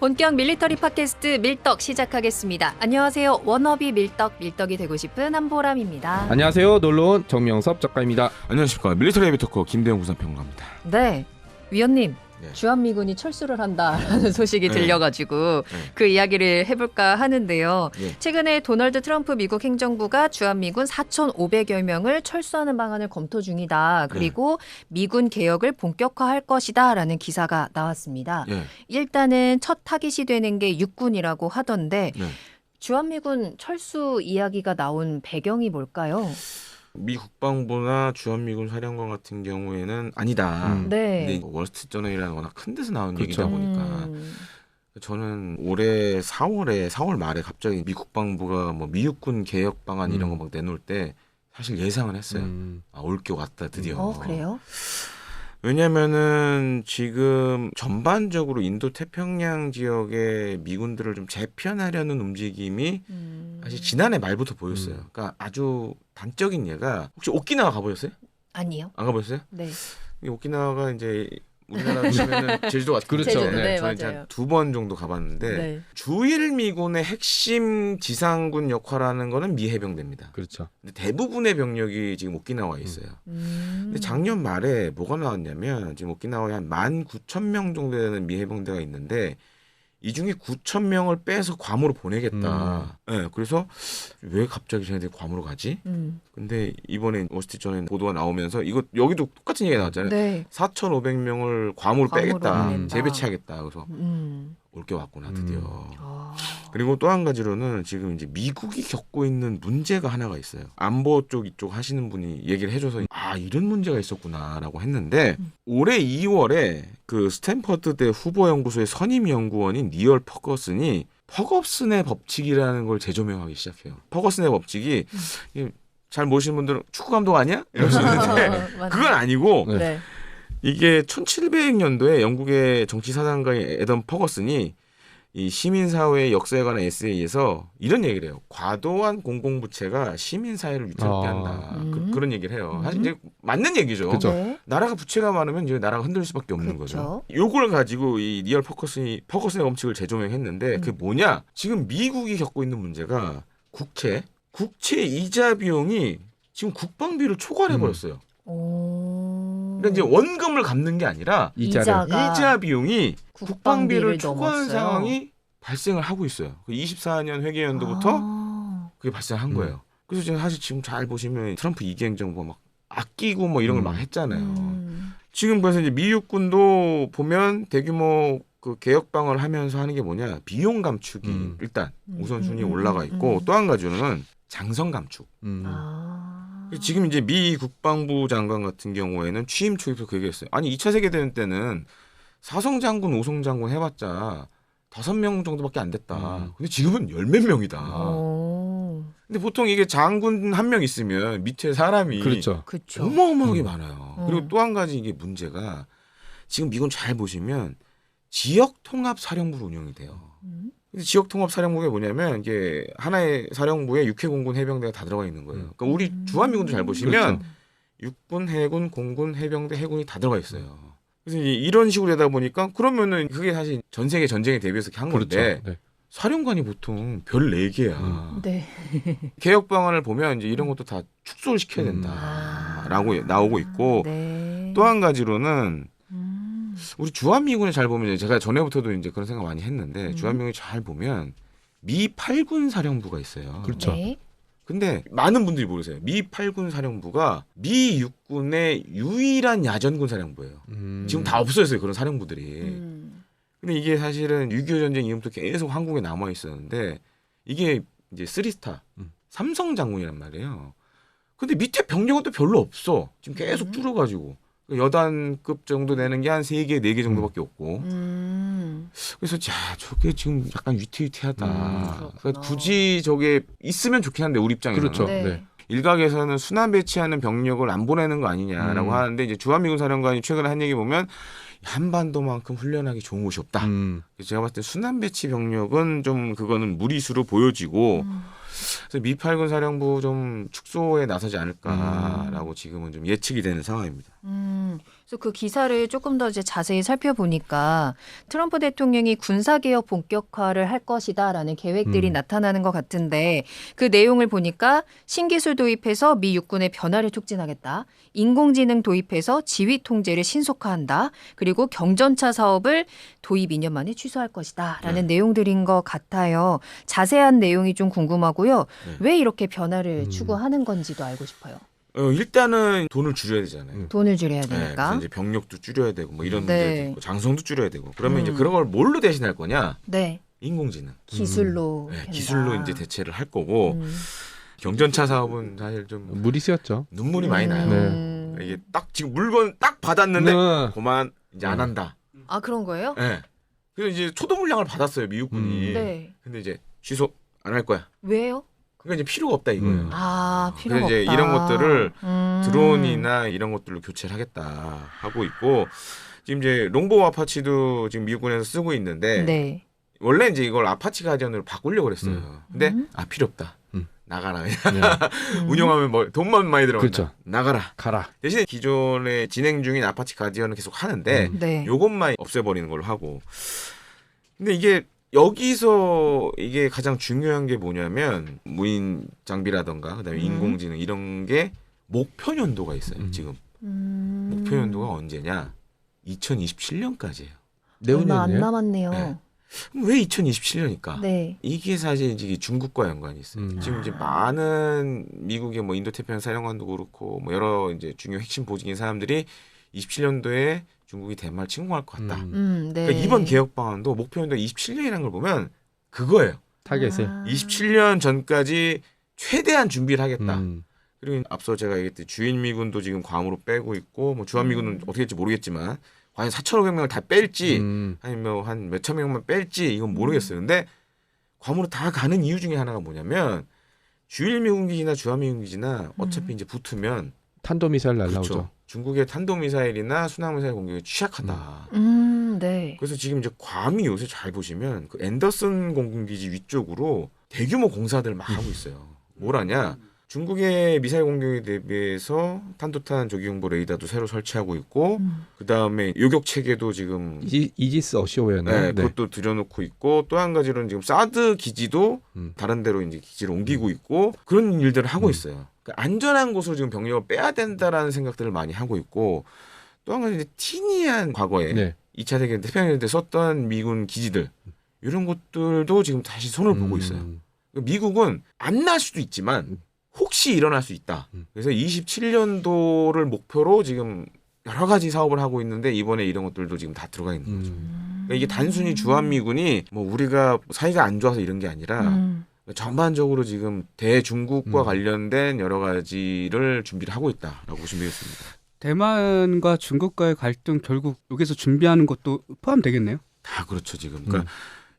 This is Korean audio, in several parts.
본격 밀리터리 팟캐스트 밀떡 시작하겠습니다. 안녕하세요. 워너비 밀떡이 되고 싶은 한보람입니다. 안녕하세요. 놀러온 정명섭 작가입니다. 안녕하십니까. 밀리터리 헤비토커 김대웅 군사평론가입니다. 네, 위원님. 네. 주한미군이 철수를 한다라는 소식이 네. 들려가지고 네. 그 이야기를 해볼까 하는데요. 네. 최근에 도널드 트럼프 미국 행정부가 주한미군 4,500여 명을 철수하는 방안을 검토 중이다. 그리고 미군 개혁을 본격화할 것이다 라는 기사가 나왔습니다. 네. 일단은 첫 타깃이 되는 게 육군이라고 하던데 네. 주한미군 철수 이야기가 나온 배경이 뭘까요? 미 국방부나 주한미군 사령관 같은 경우에는 아니다. 네. 근데 월스트리트저널이라는 워낙 큰 데서 나온 그렇죠. 얘기다 보니까 저는 올해 4월 말에 갑자기 미 국방부가 뭐 미육군 개혁 방안 이런 거 막 내놓을 때 사실 예상은 했어요. 올 겨 같다 드디어. 그래요? 왜냐면은 지금 전반적으로 인도 태평양 지역의 미군들을 좀 재편하려는 움직임이 사실 지난해 말부터 보였어요. 그러니까 아주 단적인 예가 혹시 오키나와 가보셨어요? 아니요. 안 가보셨어요? 네. 이 오키나와가 이제 우리나라 치면은 제주도 같은 그렇죠. 제주도, 네, 저는 이제 맞아요. 한 2번 정도 가봤는데 네. 주일 미군의 핵심 지상군 역할하는 거는 미 해병대입니다. 그렇죠. 근데 대부분의 병력이 지금 오키나와에 있어요. 근데 작년 말에 뭐가 나왔냐면 지금 오키나와에 한 19,000명 정도 되는 미 해병대가 있는데 이 중에 9,000명을 빼서 괌으로 보내겠다. 네, 그래서 왜 갑자기 쟤네들이 괌으로 가지? 근데 이번에 월스트리트저널 보도가 나오면서 이거 여기도 똑같은 얘기가 나왔잖아요. 네. 4,500명을 괌으로 빼겠다. 보낸다. 재배치하겠다. 그래서 올 게 왔구나 드디어. 아. 그리고 또 한 가지로는 지금 이제 미국이 겪고 있는 문제가 하나가 있어요. 안보 쪽 이쪽 하시는 분이 얘기를 해줘서 아 이런 문제가 있었구나라고 했는데 올해 2월에 그 스탠퍼드대 후보연구소의 선임 연구원인 니얼 퍼거슨이 퍼거슨의 법칙이라는 걸 재조명하기 시작해요. 퍼거슨의 법칙이 이게 잘 모르시는 분들은 축구 감독 아니야? 이럴 수 있는데 그건 아니고 네. 네. 이게 1700년도에 영국의 정치사상가인 애덤 퍼거슨이 이 시민사회의 역사에 관한 에세이에서 이런 얘기를 해요. 과도한 공공부채가 시민사회를 위태롭게 한다. 그런 얘기를 해요. 사실 이제 맞는 얘기죠. 그렇죠. 네. 나라가 부채가 많으면 이제 나라가 흔들릴 수밖에 없는 그렇죠. 거죠. 요걸 가지고 이 니얼 퍼거슨의 법칙을 재조명했는데 그게 뭐냐? 지금 미국이 겪고 있는 문제가 국채 이자 비용이 지금 국방비를 초과해 버렸어요. 오. 그러니까 이제 원금을 갚는 게 아니라 이자가 이자 비용이 국방비를 초과한 넘었어요. 상황이 발생을 하고 있어요. 24년 회계연도부터 아. 그게 발생한 거예요. 그래서 지금 사실 지금 잘 보시면 트럼프 2기 행정부가 막 아끼고 뭐 이런 걸 막 했잖아요. 지금 그래서 이제 미 육군도 보면 대규모 그 개혁 방안을 하면서 하는 게 뭐냐? 비용 감축이 일단 우선순위에 올라가 있고 또 한 가지는 장성 감축. 아. 지금 이제 미 국방부 장관 같은 경우에는 취임 초기부터 그 얘기했어요. 아니 2차 세계대전 때는 4성 장군, 5성 장군 해봤자 5명 정도밖에 안 됐다. 근데 지금은 10몇 명이다. 오. 근데 보통 이게 장군 한 명 있으면 밑에 사람이 그렇죠. 그렇죠. 어마어마하게 많아요. 그리고 또 한 가지 이게 문제가 지금 미군 잘 보시면 지역 통합 사령부로 운영이 돼요. 근데 지역 통합 사령부가 뭐냐면 이게 하나의 사령부에 육해공군 해병대가 다 들어가 있는 거예요. 그러니까 우리 주한미군도 잘 보시면 그렇죠. 육군, 해군, 공군, 해병대, 해군이 다 들어가 있어요. 그래서 이런 식으로 되다 보니까 그러면은 그게 사실 전 세계 전쟁에 대비해서 이렇게 한 그렇죠. 건데 네. 사령관이 보통 별 4개야. 네. 개혁 방안을 보면 이제 이런 것도 다 축소를 시켜야 된다라고 나오고 있고 네. 또 한 가지로는 우리 주한미군에 잘 보면 제가 전에부터도 이제 그런 생각 많이 했는데 주한미군에 잘 보면 미 8군 사령부가 있어요. 그렇죠. 네. 근데 많은 분들이 모르세요. 미 8군 사령부가 미 육군의 유일한 야전군 사령부예요. 지금 다 없어졌어요. 그런 사령부들이. 근데 이게 사실은 6.25 전쟁 이후부터 계속 한국에 남아 있었는데 이게 이제 3스타 삼성 장군이란 말이에요. 근데 밑에 병력은 또 별로 없어. 지금 계속 줄어가지고 여단급 정도 되는 게 한 3개, 4개 정도밖에 없고. 그래서 자 저게 지금 약간 위태위태하다. 그러니까 굳이 저게 있으면 좋긴 한데 우리 입장에서는. 그렇죠. 네. 네. 일각에서는 순환 배치하는 병력을 안 보내는 거 아니냐라고 하는데 이제 주한미군 사령관이 최근에 한 얘기 보면 한반도만큼 훈련하기 좋은 곳이 없다. 그래서 제가 봤을 때 순환 배치 병력은 좀 그거는 무리수로 보여지고 그래서 미 8군 사령부 좀 축소에 나서지 않을까라고 지금은 좀 예측이 되는 상황입니다. 그래서 그 기사를 조금 더 이제 자세히 살펴보니까 트럼프 대통령이 군사개혁 본격화를 할 것이다라는 계획들이 나타나는 것 같은데 그 내용을 보니까 신기술 도입해서 미 육군의 변화를 촉진하겠다. 인공지능 도입해서 지휘 통제를 신속화한다. 그리고 경전차 사업을 도입 2년 만에 취소할 것이다라는 내용들인 것 같아요. 자세한 내용이 좀 궁금하고요. 왜 이렇게 변화를 추구하는 건지도 알고 싶어요. 일단은 돈을 줄여야 되잖아요. 돈을 줄여야 그래서 되니까. 이제 병력도 줄여야 되고 뭐 이런 네. 문제도 있고 장성도 줄여야 되고 그러면 이제 그런 걸 뭘로 대신할 거냐? 네. 인공지능. 기술로. 네, 된다. 기술로 이제 대체를 할 거고 경전차 사업은 사실 좀 물이 쓰였죠. 눈물이 많이 나요. 네. 이게 딱 지금 물건 딱 받았는데 그만 이제 안 한다. 아 그런 거예요? 네. 그래서 이제 초도 물량을 받았어요 미국군이. 네. 근데 이제 취소 안 할 거야. 왜요? 그러니까 이제 필요가 없다 이거예요. 아 필요가 그래서 없다. 이제 이런 것들을 드론이나 이런 것들로 교체를 하겠다 하고 있고 지금 이제 롱보 아파치도 지금 미국군에서 쓰고 있는데 네. 원래 이제 이걸 아파치 가디언으로 바꾸려고 그랬어요. 근데 필요 없다. 나가라. 운영하면 뭐 돈만 많이 들어간다. 그렇죠. 나가라. 가라. 대신 기존에 진행 중인 아파치 가디언은 계속 하는데 네. 요것만 없애버리는 걸로 하고. 근데 이게 여기서 이게 가장 중요한 게 뭐냐면 무인 장비라던가 그다음에 인공지능 이런 게 목표 연도가 있어요. 지금 목표 연도가 언제냐? 2027년까지예요. 얼마 안 내후년이에요? 남았네요. 네. 왜 2027년일까? 네. 이게 사실 이제 중국과 연관이 있어요. 지금 이제 많은 미국의 뭐 인도태평양 사령관도 그렇고 뭐 여러 이제 중요 핵심 보직인 사람들이 27년도에 중국이 대만을 침공할 것 같다. 네. 그러니까 이번 개혁 방안도 목표 연도가 27년이라는 걸 보면 그거예요. 타겟을. 27년 전까지 최대한 준비를 하겠다. 음. 그리고 앞서 제가 얘기했듯이 주인미군도 지금 괌으로 빼고 있고 뭐 주한미군은 어떻게 될지 모르겠지만 과연 4,500명을 다 뺄지 아니면 한 몇천 명만 뺄지 이건 모르겠어요. 근데 괌으로 다 가는 이유 중에 하나가 뭐냐면 주일미군 기지나 주한미군 기지나 어차피 이제 붙으면 탄도미사일 날라오죠. 그렇죠. 중국의 탄도미사일이나 순항미사일 공격에 취약하다. 네. 그래서 지금 이제 괌이 요새 잘 보시면 그 앤더슨 공군기지 위쪽으로 대규모 공사들을 막 하고 있어요. 뭘 하냐? 중국의 미사일 공격에 대비해서 탄도탄 조기용보 레이더도 새로 설치하고 있고 그 다음에 요격 체계도 지금 이지스 어시오웨어는 네, 그것도 들여놓고 있고 또 한 가지로는 지금 사드 기지도 다른 데로 이제 기지를 옮기고 있고 그런 일들을 하고 있어요. 그러니까 안전한 곳으로 지금 병력을 빼야 된다라는 생각들을 많이 하고 있고 또 한 가지 이제 티니한 과거에 네. 2차 2차 대전 태평양 때 썼던 미군 기지들 이런 것들도 지금 다시 손을 보고 있어요. 그러니까 미국은 안 날 수도 있지만 혹시 일어날 수 있다. 그래서 27년도를 목표로 지금 여러 가지 사업을 하고 있는데 이번에 이런 것들도 지금 다 들어가 있는 거죠. 그러니까 이게 단순히 주한미군이 뭐 우리가 사이가 안 좋아서 이런 게 아니라 전반적으로 지금 대중국과 관련된 여러 가지를 준비를 하고 있다라고 보시면 되겠습니다. 대만과 중국과의 갈등 결국 여기서 준비하는 것도 포함되겠네요. 다 그렇죠 지금. 그러니까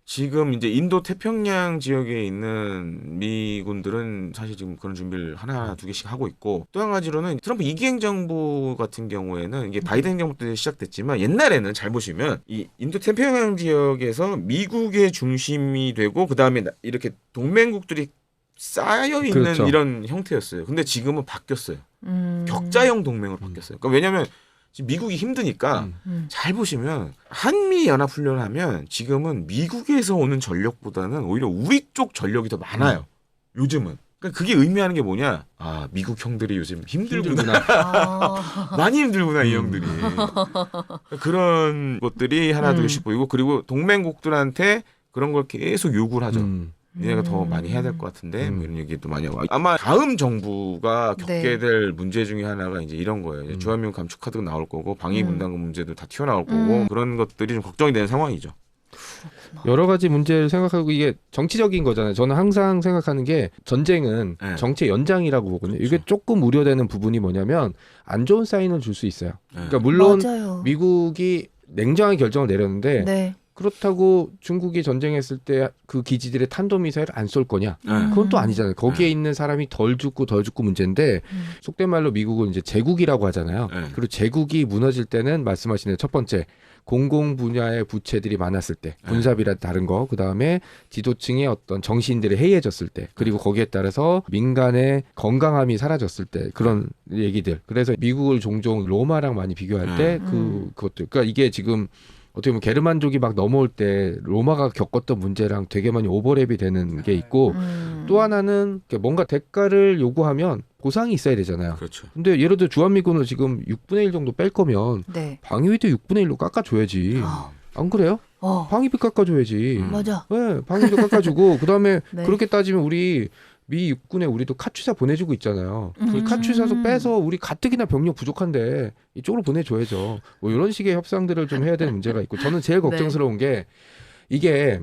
지금 이제 인도 태평양 지역에 있는 미군들은 사실 지금 그런 준비를 하나 두 개씩 하고 있고 또 한 가지로는 트럼프 2기 행정부 같은 경우에는 이게 바이든 행정부 때 시작됐지만 옛날에는 잘 보시면 이 인도 태평양 지역에서 미국의 중심이 되고 그 다음에 이렇게 동맹국들이 쌓여 있는 그렇죠. 이런 형태였어요. 근데 지금은 바뀌었어요. 격자형 동맹으로 바뀌었어요. 그러니까 왜냐하면 지금 미국이 힘드니까 잘 보시면 한미 연합 훈련을 하면 지금은 미국에서 오는 전력보다는 오히려 우리 쪽 전력이 더 많아요. 요즘은. 그러니까 그게 의미하는 게 뭐냐? 아 미국 형들이 요즘 힘들구나. 많이 힘들구나 이 형들이. 그런 것들이 하나 둘씩 보이고 그리고 동맹국들한테 그런 걸 계속 요구를 하죠. 얘네가 더 많이 해야 될 것 같은데 뭐 이런 얘기도 많이 하고 아마 다음 정부가 겪게 될 문제 중에 하나가 이제 이런 거예요. 이제 주한미군 감축 카드가 나올 거고 방위 분담금 문제도 다 튀어나올 거고 그런 것들이 좀 걱정이 되는 상황이죠. 여러 가지 문제를 생각하고 이게 정치적인 거잖아요. 저는 항상 생각하는 게 전쟁은 네. 정치의 연장이라고 보거든요. 그렇죠. 이게 조금 우려되는 부분이 뭐냐면 안 좋은 사인을 줄 수 있어요. 그러니까 물론 맞아요. 미국이 냉정한 결정을 내렸는데 네. 그렇다고 중국이 전쟁했을 때 그 기지들의 탄도미사일을 안 쏠 거냐? 네. 그건 또 아니잖아요. 거기에 네. 있는 사람이 덜 죽고 문제인데 속된 말로 미국은 이제 제국이라고 하잖아요. 네. 그리고 제국이 무너질 때는 말씀하신 첫 번째 공공 분야의 부채들이 많았을 때 군사비라 다른 거, 그 다음에 지도층의 어떤 정치인들이 해이해졌을 때, 그리고 거기에 따라서 민간의 건강함이 사라졌을 때 그런 얘기들. 그래서 미국을 종종 로마랑 많이 비교할 때 그것들. 그러니까 이게 지금 어떻게 보면 게르만족이 막 넘어올 때 로마가 겪었던 문제랑 되게 많이 오버랩이 되는 게 있고 또 하나는 뭔가 대가를 요구하면 보상이 있어야 되잖아요. 그렇죠. 근데 예를 들어 주한미군을 지금 6분의 1 정도 뺄 거면 네. 방위비도 6분의 1로 깎아줘야지. 안 그래요? 방위비 깎아줘야지. 맞아. 네, 방위비도 깎아주고 그다음에 네. 그렇게 따지면 우리 미 육군에 우리도 카투사 보내주고 있잖아요. 그 카투사도 빼서 우리 가뜩이나 병력 부족한데 이쪽으로 보내줘야죠. 뭐 이런 식의 협상들을 좀 해야 되는 문제가 있고 저는 제일 걱정스러운 게 이게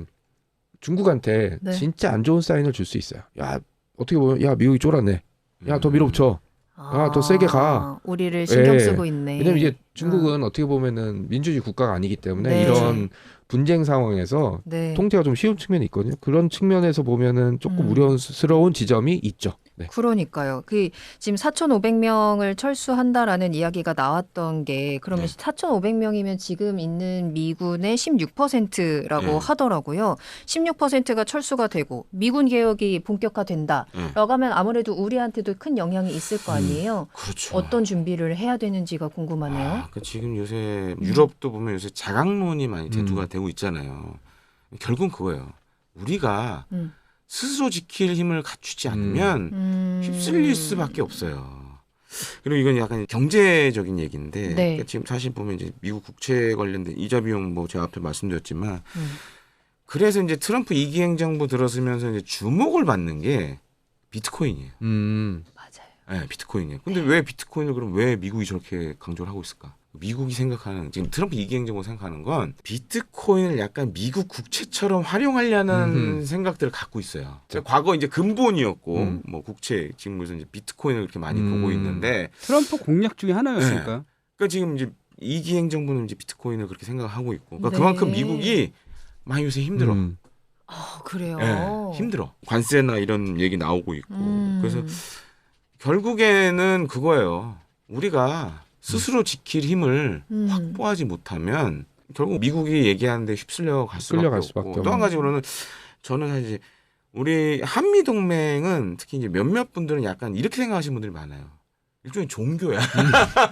중국한테 네. 진짜 안 좋은 사인을 줄 수 있어요. 야 어떻게 보면 야 미국이 쫄았네. 야 더 밀어붙여. 더 세게 가. 우리를 신경 예. 쓰고 있네. 왜냐면 이제 중국은 어떻게 보면은 민주주의 국가가 아니기 때문에 네. 이런 분쟁 상황에서 네. 통제가 좀 쉬운 측면이 있거든요. 그런 측면에서 보면은 조금 우려스러운 지점이 있죠. 네. 그러니까요. 그 지금 4,500명을 철수한다라는 이야기가 나왔던 게 그러면 4,500명이면 지금 있는 미군의 16%라고 하더라고요. 16%가 철수가 되고 미군 개혁이 본격화된다라고 하면 아무래도 우리한테도 큰 영향이 있을 거 아니에요. 그렇죠. 어떤 준비를 해야 되는지가 궁금하네요. 그러니까 지금 요새 유럽도 보면 요새 자강론이 많이 대두가 되고 있잖아요. 결국은 그거예요. 우리가 스스로 지킬 힘을 갖추지 않으면 휩쓸릴 수밖에 없어요. 그리고 이건 약간 경제적인 얘기인데 네. 그러니까 지금 사실 보면 이제 미국 국채 관련된 이자 비용 뭐 제가 앞에 말씀드렸지만 그래서 이제 트럼프 2기 행정부 들어서면서 이제 주목을 받는 게 비트코인이에요. 맞아요. 네, 비트코인이에요. 근데 왜 비트코인을 그럼 왜 미국이 저렇게 강조를 하고 있을까? 미국이 생각하는 지금 트럼프 2기 행정부 생각하는 건 비트코인을 약간 미국 국채처럼 활용하려는 생각들을 갖고 있어요. 과거 이제 근본이었고 뭐 국채 지금 그래서 이제 비트코인을 그렇게 많이 보고 있는데 트럼프 공약 중에 하나였으니까. 그러니까 지금 이제 2기 행정부는 이제 비트코인을 그렇게 생각하고 있고 그러니까 네. 그만큼 미국이 많이 요새 힘들어. 그래요. 네, 힘들어. 관세나 이런 얘기 나오고 있고 그래서 결국에는 그거예요. 우리가 스스로 지킬 힘을 확보하지 못하면 결국 미국이 얘기하는데 휩쓸려 갈 수밖에 없고 또 한 가지로는 저는 사실 우리 한미 동맹은 특히 이제 몇몇 분들은 약간 이렇게 생각하시는 분들이 많아요. 일종의 종교야.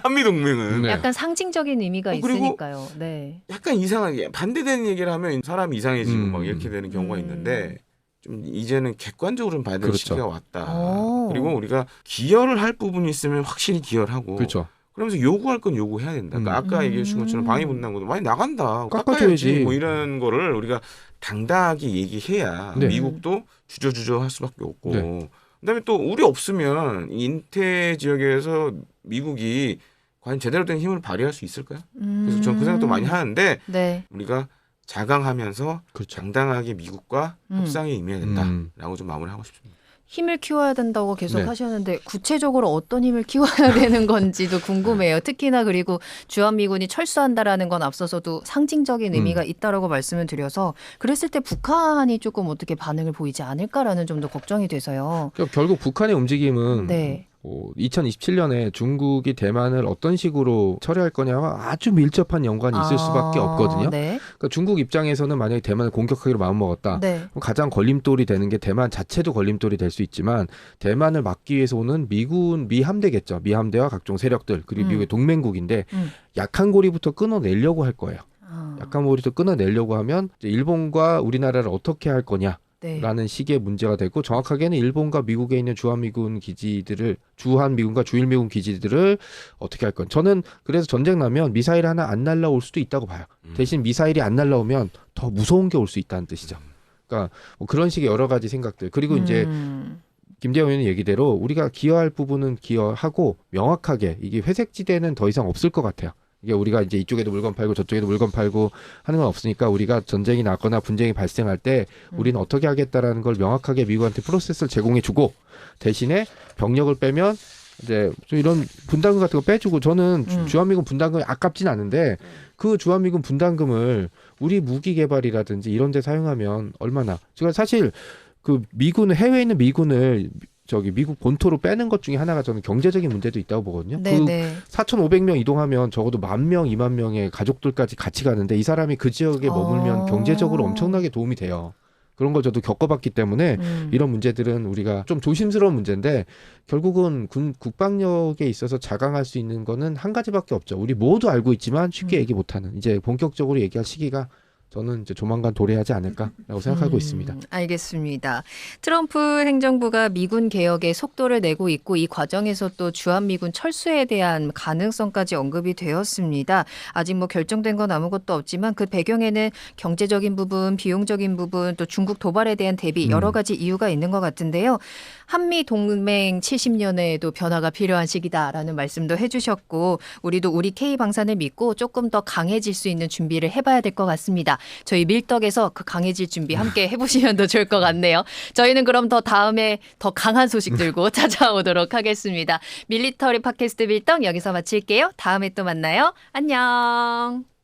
한미 동맹은. 네. 약간 상징적인 의미가 그리고 있으니까요. 네. 약간 이상하게 반대되는 얘기를 하면 사람이 이상해지고 막 이렇게 되는 경우가 있는데 좀 이제는 객관적으로 좀 봐야 되는 그렇죠. 시기가 왔다. 오. 그리고 우리가 기여를 할 부분이 있으면 확실히 기여를 하고 그렇죠. 그러면서 요구할 건 요구해야 된다. 그러니까 아까 얘기해 주신 것처럼 방위 분담금도 많이 나간다. 깎아줘야지. 깎아야지. 뭐 이런 거를 우리가 당당하게 얘기해야 네. 미국도 주저주저 할 수밖에 없고 네. 그다음에 또 우리 없으면 인태 지역에서 미국이 과연 제대로 된 힘을 발휘할 수 있을까요? 그래서 저는 그 생각도 많이 하는데 네. 우리가 자강하면서 그렇죠. 당당하게 미국과 협상에 임해야 된다라고 좀 마무리하고 싶습니다. 힘을 키워야 된다고 계속 네. 하셨는데 구체적으로 어떤 힘을 키워야 되는 건지도 궁금해요. 특히나 그리고 주한미군이 철수한다라는 건 앞서서도 상징적인 의미가 있다라고 말씀을 드려서 그랬을 때 북한이 조금 어떻게 반응을 보이지 않을까라는 좀 더 걱정이 돼서요. 그러니까 결국 북한의 움직임은 네. 2027년에 중국이 대만을 어떤 식으로 처리할 거냐와 아주 밀접한 연관이 있을 수밖에 없거든요. 네. 그러니까 중국 입장에서는 만약에 대만을 공격하기로 마음먹었다. 네. 그럼 가장 걸림돌이 되는 게 대만 자체도 걸림돌이 될 수 있지만 대만을 막기 위해서 오는 미 함대겠죠. 미 함대와 각종 세력들 그리고 미국의 동맹국인데 약한 고리부터 끊어내려고 할 거예요. 약한 고리부터 끊어내려고 하면 이제 일본과 우리나라를 어떻게 할 거냐. 네. 라는 식의 문제가 되고 정확하게는 일본과 미국에 있는 주한미군과 주일미군 기지들을 어떻게 할 건. 저는 그래서 전쟁 나면 미사일 하나 안 날라올 수도 있다고 봐요. 대신 미사일이 안 날라오면 더 무서운 게 올 수 있다는 뜻이죠. 그러니까 뭐 그런 식의 여러 가지 생각들. 그리고 이제 김대영 의원의 얘기대로 우리가 기여할 부분은 기여하고 명확하게 이게 회색지대는 더 이상 없을 것 같아요. 이게 우리가 이제 이쪽에도 물건 팔고 저쪽에도 물건 팔고 하는 건 없으니까 우리가 전쟁이 났거나 분쟁이 발생할 때 우리는 어떻게 하겠다라는 걸 명확하게 미국한테 프로세스를 제공해 주고 대신에 병력을 빼면 이제 좀 이런 분담금 같은 거 빼주고 저는 주한미군 분담금이 아깝진 않은데 그 주한미군 분담금을 우리 무기 개발이라든지 이런 데 사용하면 얼마나 제가 사실 그 미군 해외에 있는 미군을 저기 미국 본토로 빼는 것 중에 하나가 저는 경제적인 문제도 있다고 보거든요. 그 네네. 4,500명 이동하면 적어도 10,000명, 20,000명의 가족들까지 같이 가는데 이 사람이 그 지역에 머물면 경제적으로 엄청나게 도움이 돼요. 그런 걸 저도 겪어봤기 때문에 이런 문제들은 우리가 좀 조심스러운 문제인데 결국은 국방력에 있어서 자강할 수 있는 거는 한 가지밖에 없죠. 우리 모두 알고 있지만 쉽게 얘기 못하는 이제 본격적으로 얘기할 시기가 저는 이제 조만간 도래하지 않을까라고 생각하고 있습니다. 알겠습니다. 트럼프 행정부가 미군 개혁에 속도를 내고 있고 이 과정에서 또 주한미군 철수에 대한 가능성까지 언급이 되었습니다. 아직 뭐 결정된 건 아무것도 없지만 그 배경에는 경제적인 부분, 비용적인 부분, 또 중국 도발에 대한 대비 여러 가지 이유가 있는 것 같은데요. 한미 동맹 70년에도 변화가 필요한 시기다라는 말씀도 해주셨고 우리도 우리 K방산을 믿고 조금 더 강해질 수 있는 준비를 해봐야 될 것 같습니다. 저희 밀떡에서 그 강해질 준비 함께 해보시면 더 좋을 것 같네요. 저희는 그럼 더 다음에 더 강한 소식 들고 찾아오도록 하겠습니다. 밀리터리 팟캐스트 밀떡 여기서 마칠게요. 다음에 또 만나요. 안녕.